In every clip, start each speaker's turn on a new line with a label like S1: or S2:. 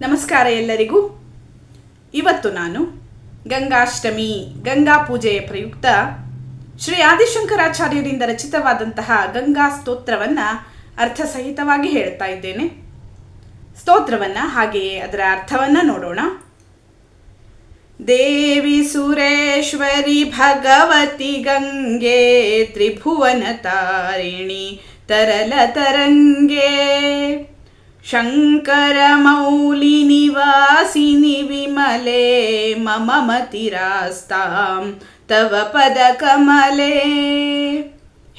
S1: ನಮಸ್ಕಾರ ಎಲ್ಲರಿಗೂ. ಇವತ್ತು ನಾನು ಗಂಗಾಷ್ಟಮಿ ಗಂಗಾ ಪೂಜೆಯ ಪ್ರಯುಕ್ತ ಶ್ರೀ ಆದಿಶಂಕರಾಚಾರ್ಯರಿಂದ ರಚಿತವಾದಂತಹ ಗಂಗಾ ಸ್ತೋತ್ರವನ್ನು ಅರ್ಥಸಹಿತವಾಗಿ ಹೇಳ್ತಾ ಇದ್ದೇನೆ. ಸ್ತೋತ್ರವನ್ನು ಹಾಗೆಯೇ ಅದರ ಅರ್ಥವನ್ನು ನೋಡೋಣ. ದೇವಿ ಸುರೇಶ್ವರಿ ಭಗವತಿ ಗಂಗೆ ತ್ರಿಭುವನ ತಾರಿಣಿ ತರಲ ತರಂಗೆ ಶಂಕರ ಮೌಲಿ ನಿವಾಸಿನಿ ವಿಮಲೆ ಮಮ ಮತಿರಾಸ್ತಾಂ ತವ ಪದ ಕಮಲೆ.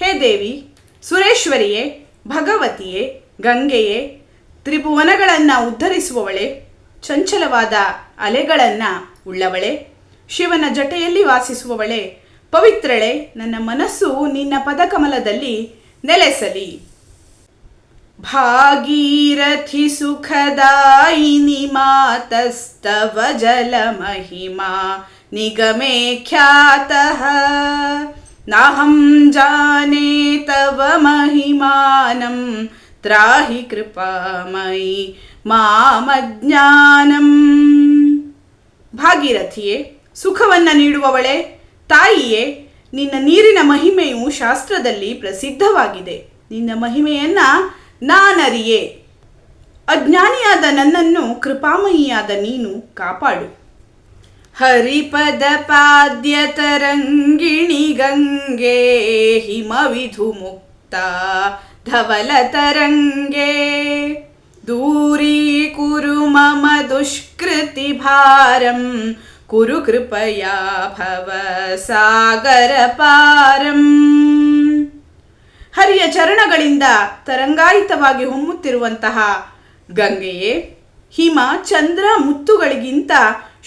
S1: ಹೇ ದೇವಿ, ಸುರೇಶ್ವರಿಯೇ, ಭಗವತಿಯೇ, ಗಂಗೆಯೇ, ತ್ರಿಭುವನಗಳನ್ನು ಉದ್ಧರಿಸುವವಳೆ, ಚಂಚಲವಾದ ಅಲೆಗಳನ್ನು ಉಳ್ಳವಳೆ, ಶಿವನ ಜಟೆಯಲ್ಲಿ ವಾಸಿಸುವವಳೆ, ಪವಿತ್ರಳೆ, ನನ್ನ ಮನಸ್ಸು ನಿನ್ನ ಪದಕಮಲದಲ್ಲಿ ನೆಲೆಸಲಿ. ಭಾಗೀರಥಿ ಸುಖದಾಯಿನಿ ಮಾತಸ್ತವ ಜಲ ಮಹಿಮಾ ನಿಗಮೇ ಖ್ಯಾತಃ ನಾಹಂ ಜಾನೆ ತವ ಮಹಿಮಾನಂ ತ್ರಾಹಿ ಕೃಪಾಮಯಿ ಮಾಮಜ್ಞಾನಂ. ಭಾಗೀರಥಿಯೇ, ಸುಖವನ್ನು ನೀಡುವವಳೆ, ತಾಯಿಯೇ, ನಿನ್ನ ನೀರಿನ ಮಹಿಮೆಯು ಶಾಸ್ತ್ರದಲ್ಲಿ ಪ್ರಸಿದ್ಧವಾಗಿದೆ. ನಿನ್ನ ಮಹಿಮೆಯನ್ನು ನಾನರಿಯೆ. ಅಜ್ಞಾನಿಯಾದ ನನ್ನನ್ನು ಕೃಪಾಮಯಿಯಾದ ನೀನು ಕಾಪಾಡು. ಹರಿಪದ ಪಾದ್ಯ ತರಂಗಿಣಿ ಗಂಗೆ ಹಿಮವಿಧು ಮುಕ್ತ ಧವಲ ತರಂಗೆ ದೂರೀಕುರು ಮಮ ದುಷ್ಕೃತಿ ಭಾರಂ ಕುರು ಕೃಪಯಾ ಭವ ಸಾಗರ ಪಾರಂ. ಹರಿಯ ಚರಣಗಳಿಂದ ತರಂಗಾಯಿತವಾಗಿ ಹೊಮ್ಮುತ್ತಿರುವಂತಹ ಗಂಗೆಯೇ, ಹಿಮ ಚಂದ್ರ ಮುತ್ತುಗಳಿಗಿಂತ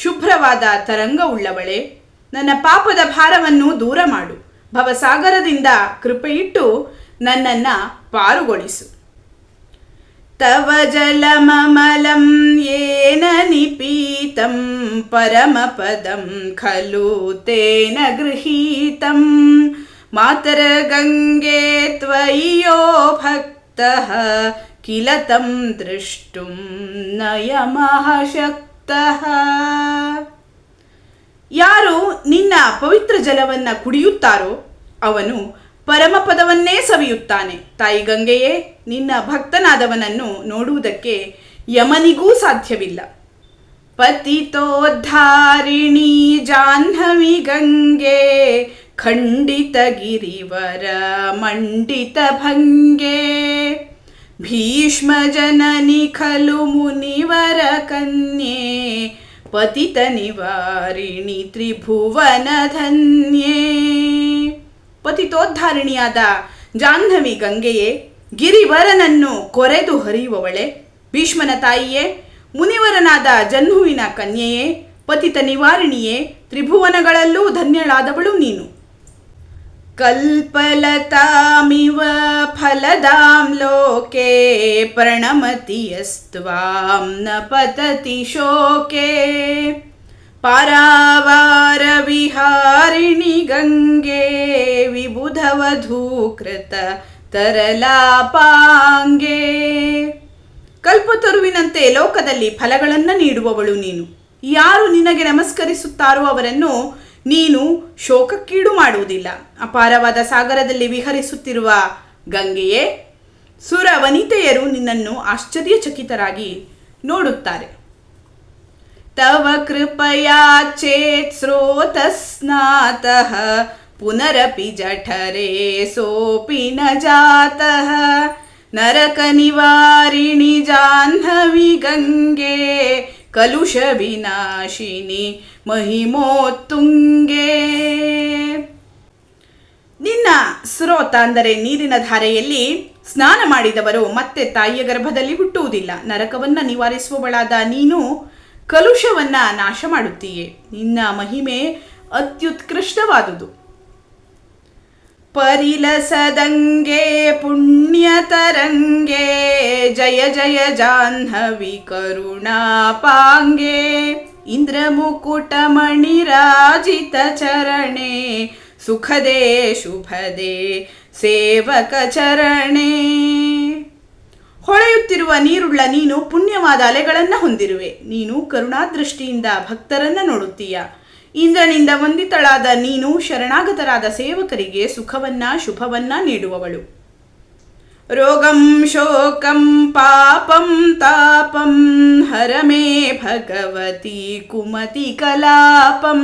S1: ಶುಭ್ರವಾದ ತರಂಗವುಳ್ಳವಳೆ, ನನ್ನ ಪಾಪದ ಭಾರವನ್ನು ದೂರ ಮಾಡು. ಭವಸಾಗರದಿಂದ ಕೃಪೆಯಿಟ್ಟು ನನ್ನನ್ನು ಪಾರುಗೊಳಿಸು. ತವ ಜಲಮಮಲಂ ಯೇನ ನಿಪೀತಂ ಪರಮಪದಂ ಖಲು ತೇನ ಗೃಹೀತಂ ಮಾತರ ಗಂಗೆ ತ್ವಯಿಯೋ ಭಕ್ತಃ ಕಿಲ ತಂ ದೃಷ್ಟುಂ ನಯಮಃ ಶಕ್ತಃ. ಯಾರು ನಿನ್ನ ಪವಿತ್ರ ಜಲವನ್ನು ಕುಡಿಯುತ್ತಾರೋ ಅವನು ಪರಮಪದವನ್ನೇ ಸವಿಯುತ್ತಾನೆ. ತಾಯಿ ಗಂಗೆಯೇ, ನಿನ್ನ ಭಕ್ತನಾದವನನ್ನು ನೋಡುವುದಕ್ಕೆ ಯಮನಿಗೂ ಸಾಧ್ಯವಿಲ್ಲ. ಪತಿತೋದ್ಧಾರಿಣಿ ಜಾಹ್ನವಿ ಗಂಗೆ ಖಂಡಿತ ಗಿರಿವರ ಮಂಡಿತ ಭಂಗೆ ಭೀಷ್ಮ ಜನನಿ ಖಲು ಮುನಿವರ ಕನ್ಯೆ ಪತಿತ ನಿವಾರಿಣಿ ತ್ರಿಭುವನ ಧನ್ಯೇ. ಪತಿತೋದ್ಧಾರಿಣಿಯಾದ ಜಾಹ್ನವಿ ಗಂಗೆಯೇ, ಗಿರಿವರನನ್ನು ಕೊರೆದು ಹರಿಯುವವಳೆ, ಭೀಷ್ಮನ ತಾಯಿಯೇ, ಮುನಿವರನಾದ ಜಹ್ನುವಿನ ಕನ್ಯೆಯೇ, ಪತಿತ ನಿವಾರಿಣಿಯೇ, ತ್ರಿಭುವನಗಳಲ್ಲೂ ಧನ್ಯಳಾದವಳು ನೀನು. ಕಲ್ಪಲತಾಮಿವ ಫಲದಾಂ ಲೋಕೆ ಪ್ರಣಮತಿ ಯಸ್ತ್ವಾಂ ನ ಪತತಿ ಶೋಕೆ ಪಾರಾವಾರ ವಿಹಾರಿಣಿ ಗಂಗೆ ವಿಬುಧವಧೂಕೃತ ತರಲಾಪಾಂಗೆ. ಕಲ್ಪತರುವಿನಂತೆ ಲೋಕದಲ್ಲಿ ಫಲಗಳನ್ನು ನೀಡುವವಳು ನೀನು. ಯಾರು ನಿನಗೆ ನಮಸ್ಕರಿಸುತ್ತಾರೋ ಅವರನ್ನು ನೀನು ಶೋಕಕ್ಕೀಡು ಮಾಡುವುದಿಲ್ಲ. ಅಪಾರವಾದ ಸಾಗರದಲ್ಲಿ ವಿಹರಿಸುತ್ತಿರುವ ಗಂಗೆಯೇ, ಸುರ ವನಿತೆಯರು ನಿನ್ನನ್ನು ಆಶ್ಚರ್ಯಚಕಿತರಾಗಿ ನೋಡುತ್ತಾರೆ. ತವ ಕೃಪಯಾ ಚೇತ್ ಸ್ರೋತಸ್ನಾತಃ ಪುನರಪಿ ಜಠರೇ ಸೋಪಿ ನ ಜಾತಃ ನರಕ ನಿವಾರಿಣಿ ಜಾಹ್ನವಿ ಗಂಗೆ ಕಲುಷ ವಿನಾಶಿನಿ ಮಹಿಮೋತ್ತುಂಗೆ. ನಿನ್ನ ಸ್ರೋತ ಅಂದರೆ ನೀರಿನ ಧಾರೆಯಲ್ಲಿ ಸ್ನಾನ ಮಾಡಿದವರು ಮತ್ತೆ ತಾಯಿಯ ಗರ್ಭದಲ್ಲಿ ಹುಟ್ಟುವುದಿಲ್ಲ. ನರಕವನ್ನು ನಿವಾರಿಸುವವಳಾದ ನೀನು ಕಲುಷವನ್ನು ನಾಶ ಮಾಡುತ್ತೀಯೆ. ನಿನ್ನ ಮಹಿಮೆ ಅತ್ಯುತ್ಕೃಷ್ಟವಾದುದು. ಪರಿಲಸದಂಗೆ ಪುಣ್ಯತರಂಗೆ ಜಯ ಜಯ ಜಾಹ್ನವಿ ಕರುಣಾಪಾಂಗೆ ಇಂದ್ರಮುಕುಟಮಣಿರಾಜಿತ ಚರಣೆ ಸುಖದೇ ಶುಭದೇ ಸೇವಕ ಚರಣೆ. ಹೊಳೆಯುತ್ತಿರುವ ನೀರುಳ್ಳ ನೀನು ಪುಣ್ಯವಾದ ಅಲೆಗಳನ್ನು ಹೊಂದಿರುವೆ. ನೀನು ಕರುಣಾದೃಷ್ಟಿಯಿಂದ ಭಕ್ತರನ್ನ ನೋಡುತ್ತೀಯ. ಇಂದ್ರನಿಂದ ವಂದಿತಳಾದ ನೀನು ಶರಣಾಗತರಾದ ಸೇವಕರಿಗೆ ಸುಖವನ್ನ ಶುಭವನ್ನ ನೀಡುವವಳು. ರೋಗಂ ಶೋಕಂ ಪಾಪಂ ತಾಪಂ ಹರಮೇ ಭಗವತಿ ಕುಮತಿ ಕಲಾಪಂ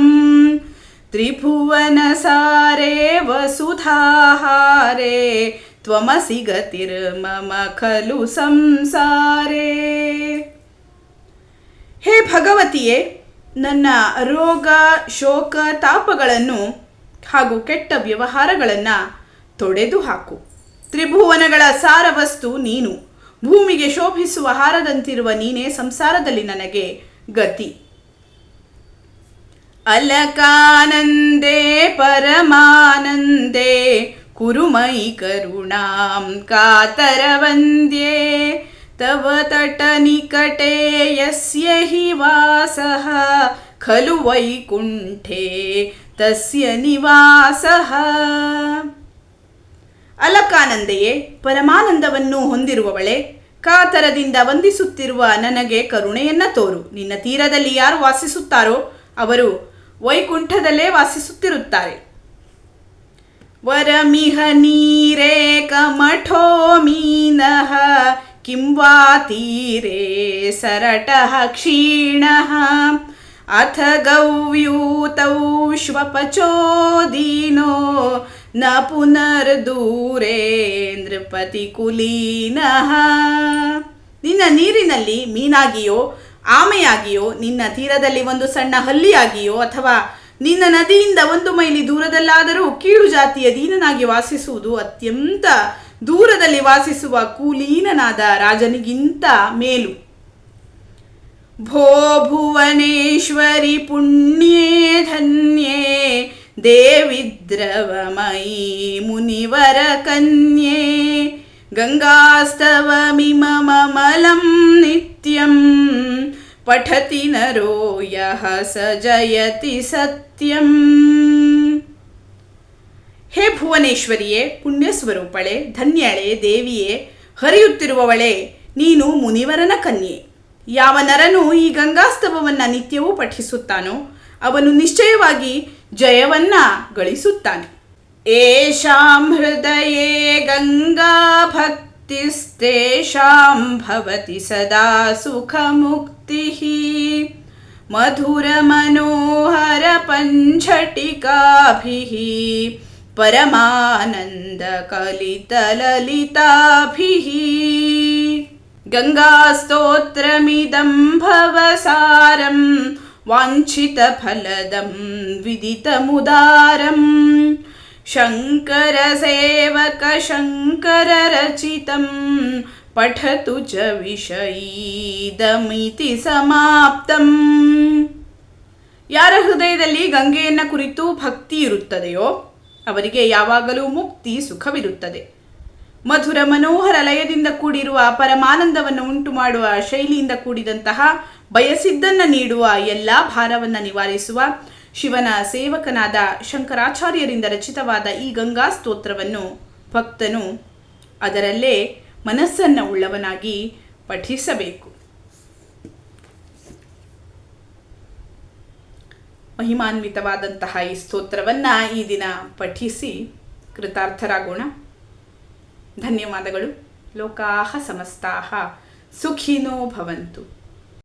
S1: ತ್ರಿಭುವನ ಸಾರೇ ವಸುಧಾಹಾರೇ ತ್ವಮಸಿ ಗತಿರ್ಮಮ ಖಲು ಸಂಸಾರೇ. ಹೇ ಭಗವತಿಯೇ, ನನ್ನ ರೋಗ ಶೋಕ ತಾಪಗಳನ್ನು ಹಾಗೂ ಕೆಟ್ಟ ವ್ಯವಹಾರಗಳನ್ನು ತೊಡೆದು ಹಾಕು. ತ್ರಿಭುವನಗಳ ಸಾರವಸ್ತು ನೀನು. ಭೂಮಿಗೆ ಶೋಭಿಸುವ ಹಾರದಂತಿರುವ ನೀನೇ ಸಂಸಾರದಲ್ಲಿ ನನಗೆ ಗತಿ. ಅಲಕಾನಂದೇ ಪರಮಾನಂದೇ ಕುರುಮಯಿ ಕರುಣಾಂ ಕಾತರವಂದ್ಯೇ ತವ ತಟ ನಿಕಟೇ ಯಸ್ಯ ಹಿ ವಾಸಃ ಖಲು ವೈಕುಂಠೇ ತಸ್ಯ ನಿವಾಸಃ. ಅಲಕಾನಂದೆಯೇ, ಪರಮಾನಂದವನ್ನು ಹೊಂದಿರುವವಳೆ, ಕಾತರದಿಂದ ವಂದಿಸುತ್ತಿರುವ ನನಗೆ ಕರುಣೆಯನ್ನ ತೋರು. ನಿನ್ನ ತೀರದಲ್ಲಿ ಯಾರು ವಾಸಿಸುತ್ತಾರೋ ಅವರು ವೈಕುಂಠದಲ್ಲೇ ವಾಸಿಸುತ್ತಿರುತ್ತಾರೆ. ವರಮಿಹ ನೀರೇ ಕಮಠೋ ಮೀನಃ ಕಿಂ ವಾ ತೀರೇ ಸರಟಃ ಕ್ಷೀಣಃ ಅಥ ಗವ್ಯೂತೌ ಶ್ವಪಚೋ ದೀನೋ ನ ಪುನರ್ದೂರೇ ನೃಪತಿ ಕುಲೀನಃ. ನಿನ್ನ ನೀರಿನಲ್ಲಿ ಮೀನಾಗಿಯೋ ಆಮೆಯಾಗಿಯೋ, ನಿನ್ನ ತೀರದಲ್ಲಿ ಒಂದು ಸಣ್ಣ ಹಲ್ಲಿಯಾಗಿಯೋ, ಅಥವಾ ನಿನ್ನ ನದಿಯಿಂದ 1 ಮೈಲಿ ದೂರದಲ್ಲಾದರೂ ಕೀಳು ಜಾತಿಯ ದೀನನಾಗಿ ವಾಸಿಸುವುದು ಅತ್ಯಂತ ದೂರದಲ್ಲಿ ವಾಸಿಸುವ ಕುಲೀನನಾದ ರಾಜನಿಗಿಂತ ಮೇಲು. ಭೋ ಭುವನೇಶ್ವರಿ ಪುಣ್ಯೇ ಧನ್ಯೇ ದೇವಿ ದ್ರವಮಯೀ ಮುನಿವರ ಕನ್ಯೇ ಗಂಗಾಸ್ತವಮಿಮಮಲಂ ನಿತ್ಯಂ ಪಠತಿ ನರೋ ಯಃ ಸ ಜಯತಿ ಸತ್ಯಂ. ಹೇ ಭುವನೇಶ್ವರಿಯೇ, ಪುಣ್ಯಸ್ವರೂಪಳೆ, ಧನ್ಯಳೆ, ದೇವಿಯೇ, ಹರಿಯುತ್ತಿರುವವಳೆ, ನೀನು ಮುನಿವರನ ಕನ್ಯೆ. ಯಾವ ನರನು ಈ ಗಂಗಾಸ್ತವವನ್ನು ನಿತ್ಯವೂ ಪಠಿಸುತ್ತಾನೋ ಅವನು ನಿಶ್ಚಯವಾಗಿ ಜಯವನ್ನ ಗಳಿಸುತ್ತಾನೆ. ಏಷಾಂ ಹೃದಯೇ ಗಂಗಾ ಭಕ್ತಿಸ್ತೇಷಾಂ ಭವತಿ ಸದಾ ಸುಖ ಮುಕ್ತಿಃ ಮಧುರ ಮನೋಹರ ಪಂಚಟಿಕಾಭಿಃ ಪರಮಾನಂದ ಕಲಿತ ಲಲಿತಾಭಿಃ. ಗಂಗಾ ಸ್ತೋತ್ರಮಿದಂ ಭವಸಾರಂ ವಾಂಛಿತ ಫಲದಂ ವಿದಿತಮುದಾರಂ ಶಂಕರ ಸೇವಕ ಶಂಕರ ರಚಿತಂ ಪಠತು ಚ ವಿಷಯೀದಮಿತಿ ಸಮಾಪ್ತಂ. ಯಾರ ಹೃದಯದಲ್ಲಿ ಗಂಗೆಯನ್ನು ಕುರಿತು ಭಕ್ತಿ ಇರುತ್ತದೆಯೋ ಅವರಿಗೆ ಯಾವಾಗಲೂ ಮುಕ್ತಿ ಸುಖವಿರುತ್ತದೆ. ಮಧುರ ಮನೋಹರ ಲಯದಿಂದ ಕೂಡಿರುವ ಪರಮಾನಂದವನ್ನು ಉಂಟು ಮಾಡುವ ಶೈಲಿಯಿಂದ ಕೂಡಿದಂತಹ ಬಯಸಿದ್ದನ್ನು ನೀಡುವ ಎಲ್ಲ ಭಾರವನ್ನು ನಿವಾರಿಸುವ ಶಿವನ ಸೇವಕನಾದ ಶಂಕರಾಚಾರ್ಯರಿಂದ ರಚಿತವಾದ ಈ ಗಂಗಾ ಸ್ತೋತ್ರವನ್ನು ಭಕ್ತನು ಅದರಲ್ಲೇ ಮನಸ್ಸನ್ನು ಉಳ್ಳವನಾಗಿ ಪಠಿಸಬೇಕು. ಮಹಿಮಾನ್ವಿತವಾದಂತಹ ಈ ಸ್ತೋತ್ರವನ್ನು ಈ ದಿನ ಪಠಿಸಿ ಕೃತಾರ್ಥರಾಗೋಣ. ಧನ್ಯವಾದಗಳು. ಲೋಕಾಹ ಸಮಸ್ತಾಹ ಸುಖಿನೋ ಭವಂತು.